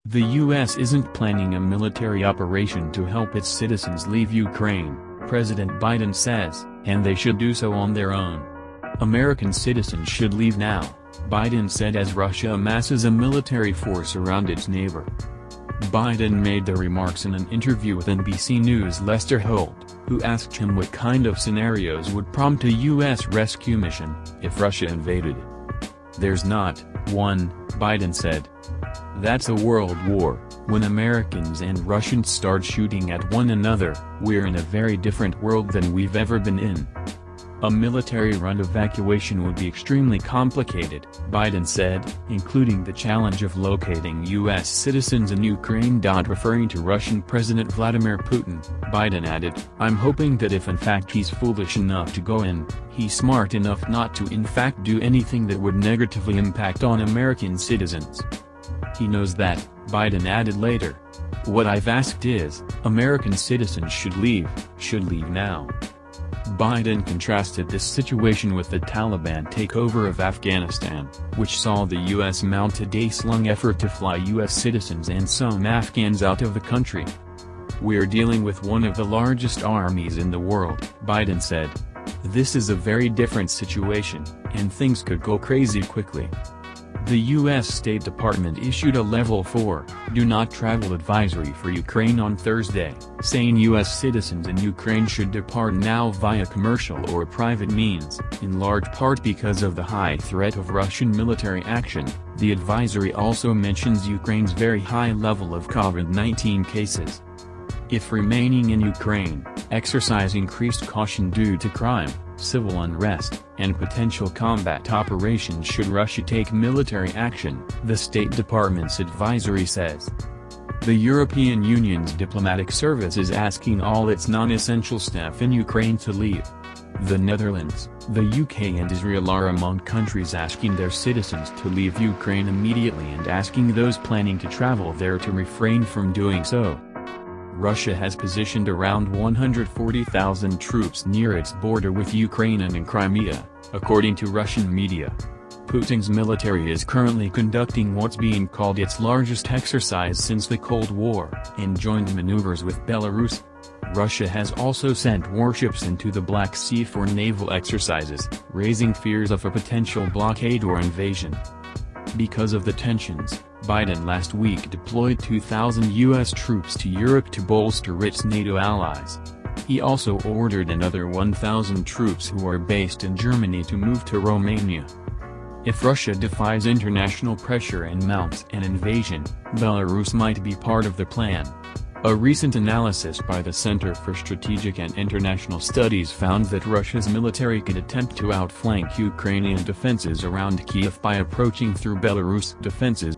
The U.S. isn't planning a military operation to help its citizens leave Ukraine, President Biden says, and they should do so on their own. American citizens should leave now, Biden said as Russia amasses a military force around its neighbor. Biden made the remarks in an interview with NBC News' Lester Holt, who asked him what kind of scenarios would prompt a U.S. rescue mission if Russia invaded. "There's not one," Biden said. "That's a world war. When Americans and Russians start shooting at one another, we're in a very different world than we've ever been in. A military-run evacuation would be extremely complicated," Biden said, including the challenge of locating U.S. citizens in Ukraine. Referring to Russian President Vladimir Putin, Biden added, "I'm hoping that if in fact he's foolish enough to go in, he's smart enough not to in fact do anything that would negatively impact on American citizens. He knows that," Biden added later. "What I've asked is, American citizens should leave now." Biden contrasted this situation with the Taliban takeover of Afghanistan, which saw the U.S. mount a day-long effort to fly U.S. citizens and some Afghans out of the country. "We're dealing with one of the largest armies in the world," Biden said. "This is a very different situation, and things could go crazy quickly." The U.S. State Department issued a Level 4, Do Not Travel advisory for Ukraine on Thursday, saying U.S. citizens in Ukraine should depart now via commercial or private means, in large part because of the high threat of Russian military action. The advisory also mentions Ukraine's very high level of COVID-19 cases. If remaining in Ukraine, exercise increased caution due to crime, civil unrest, and potential combat operations should Russia take military action, the State Department's advisory says. The European Union's diplomatic service is asking all its non-essential staff in Ukraine to leave. The Netherlands, the UK and Israel are among countries asking their citizens to leave Ukraine immediately and asking those planning to travel there to refrain from doing so. Russia has positioned around 140,000 troops near its border with Ukraine and in Crimea, according to Russian media. Putin's military is currently conducting what's being called its largest exercise since the Cold War, and joint maneuvers with Belarus. Russia has also sent warships into the Black Sea for naval exercises, raising fears of a potential blockade or invasion. Because of the tensions, Biden last week deployed 2,000 U.S. troops to Europe to bolster its NATO allies. He also ordered another 1,000 troops who are based in Germany to move to Romania. If Russia defies international pressure and mounts an invasion, Belarus might be part of the plan. A recent analysis by the Center for Strategic and International Studies found that Russia's military could attempt to outflank Ukrainian defenses around Kiev by approaching through Belarus defenses.